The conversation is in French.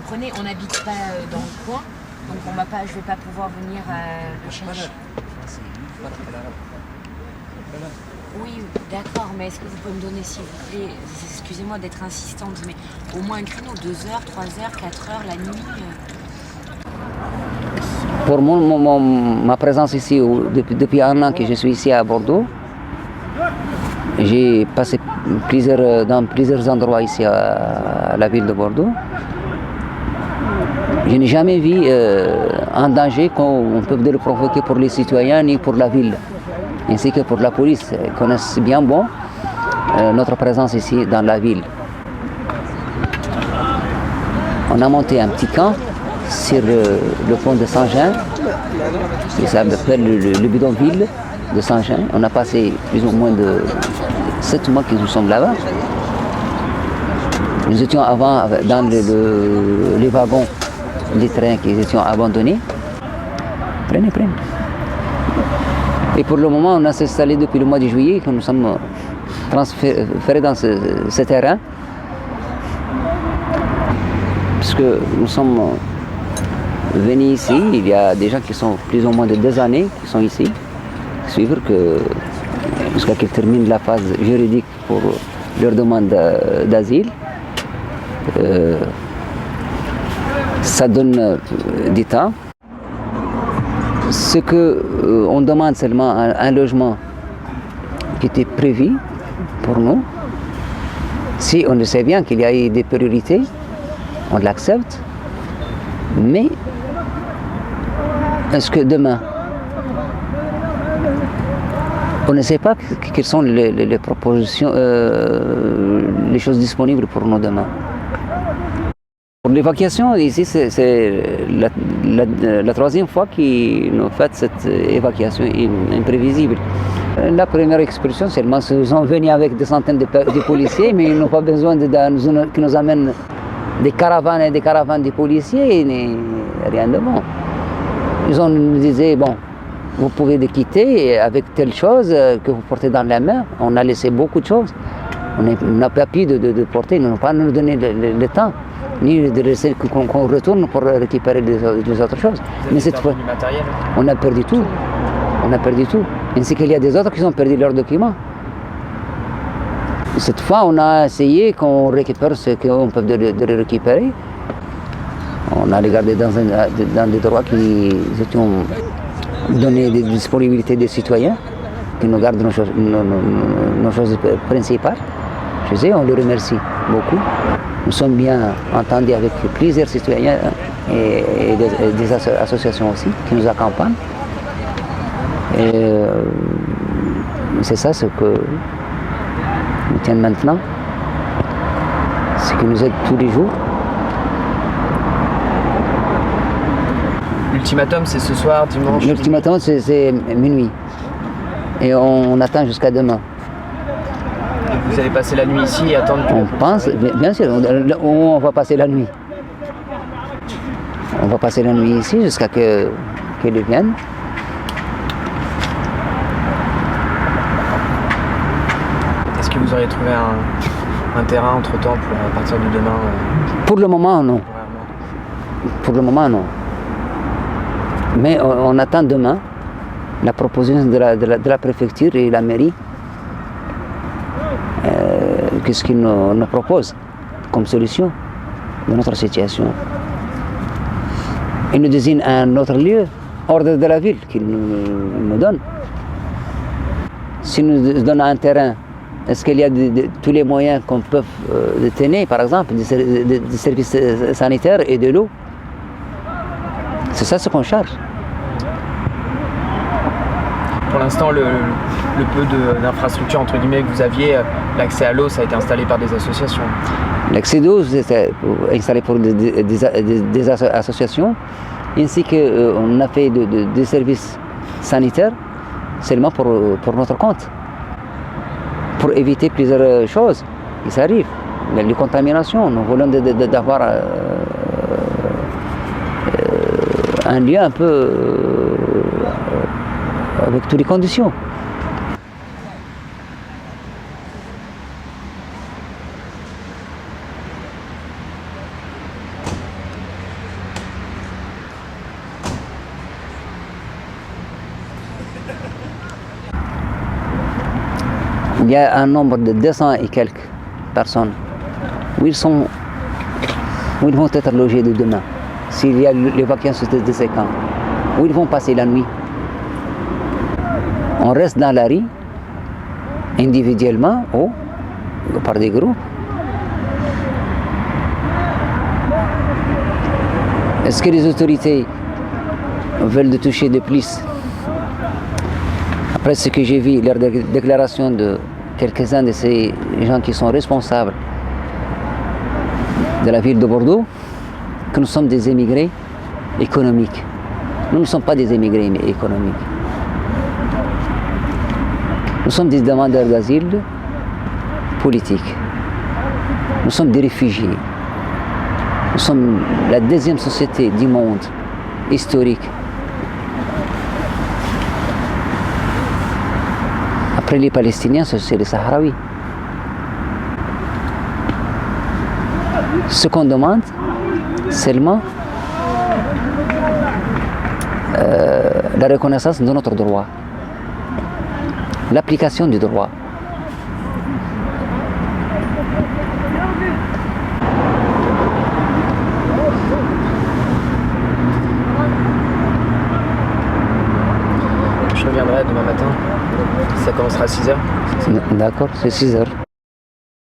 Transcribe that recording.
comprenez, on n'habite pas dans le coin, donc je ne vais pas pouvoir venir le chercher. Oui, d'accord, mais est-ce que vous pouvez me donner, s'il vous plaît, excusez-moi d'être insistante, mais au moins un créneau, 2 heures, 3 heures, 4 heures, la nuit Pour ma présence ici, depuis un an que je suis ici à Bordeaux, j'ai passé dans plusieurs endroits ici à la ville de Bordeaux. Je n'ai jamais vu un danger qu'on peut le provoquer pour les citoyens ni pour la ville, ainsi que pour la police. Ils connaissent bien notre présence ici dans la ville. On a monté un petit camp sur le pont de Saint-Jean, qui s'appelle le bidonville de Saint-Jean. On a passé plus ou moins de 7 mois que nous sommes là-bas. Nous étions avant dans les wagons des trains qui étaient abandonnés. Prenez. Et pour le moment, on a s'installé depuis le mois de juillet, que nous sommes transférés dans ce terrain. Puisque nous sommes venus ici, il y a des gens qui sont plus ou moins de 2 années qui sont ici, suivre jusqu'à qu'ils terminent la phase juridique pour leur demande d'asile. Ça donne du temps. Ce qu'on demande seulement un logement qui était prévu pour nous. Si on le sait bien qu'il y a eu des priorités, on l'accepte. Mais est-ce que demain, on ne sait pas quelles sont les propositions, les choses disponibles pour nous demain. Pour l'évacuation, ici, c'est la troisième fois qu'ils nous fait cette évacuation imprévisible. La première expulsion, seulement, ils sont venus avec des centaines de policiers, mais ils n'ont pas besoin qu'ils nous amènent des caravanes et des caravanes de policiers, ni rien de bon. Ils nous disaient, bon, vous pouvez les quitter avec telle chose que vous portez dans la main. On a laissé beaucoup de choses. On n'a pas pu de porter, ils n'ont pas nous donné le temps, ni de laisser qu'on retourne pour récupérer des autres choses. Mais cette fois, on a perdu tout. On a perdu tout. Ainsi qu'il y a des autres qui ont perdu leurs documents. Cette fois, on a essayé qu'on récupère ce qu'on peut de récupérer. On a regardé dans des droits qui étaient donnés des disponibilités des citoyens, qui nous gardent nos choses principales. Je sais, on les remercie beaucoup. Nous sommes bien entendus avec plusieurs citoyens et des associations aussi qui nous accompagnent. Et c'est ça ce que nous tient maintenant, ce qui nous aide tous les jours. L'ultimatum, c'est ce soir, dimanche? L'ultimatum, c'est minuit. Et on attend jusqu'à demain. Et vous allez passer la nuit ici et attendre que... On pense, bien sûr, on va passer la nuit. On va passer la nuit ici jusqu'à qu'ils viennent. Est-ce que vous auriez trouvé un terrain entre-temps pour à partir de demain Pour le moment, non. Pour le moment, non. Mais on attend demain la proposition de la préfecture et la mairie. Qu'est-ce qu'ils nous proposent comme solution de notre situation. Ils nous désignent un autre lieu, hors de la ville, qu'ils nous donnent. S'ils nous donnent un terrain, est-ce qu'il y a tous les moyens qu'on peut tenir, par exemple, des services sanitaires et de l'eau? C'est ça ce qu'on cherche. Pour l'instant, le peu d'infrastructures entre guillemets que vous aviez, l'accès à l'eau, ça a été installé par des associations. L'accès d'eau, c'est installé pour des associations, ainsi qu'on a fait des services sanitaires seulement pour notre compte, pour éviter plusieurs choses qui s'arrivent. Les contaminations, nous voulons d'avoir un lieu un peu avec toutes les conditions. Il y a un nombre de 200 et quelques personnes où ils vont être logés de demain, s'il y a l'évacuation de ces camps, où ils vont passer la nuit. On reste dans la rue, individuellement ou par des groupes. Est-ce que les autorités veulent de toucher de plus? Après ce que j'ai vu, leur déclaration de quelques-uns de ces gens qui sont responsables de la ville de Bordeaux, que nous sommes des émigrés économiques. Nous ne sommes pas des émigrés économiques. Nous sommes des demandeurs d'asile politiques. Nous sommes des réfugiés. Nous sommes la deuxième société du monde historique. Après les Palestiniens, c'est les Sahraouis. Ce qu'on demande, seulement la reconnaissance de notre droit, l'application du droit. Je reviendrai demain matin. Ça commencera à 6h. D'accord, c'est 6 heures.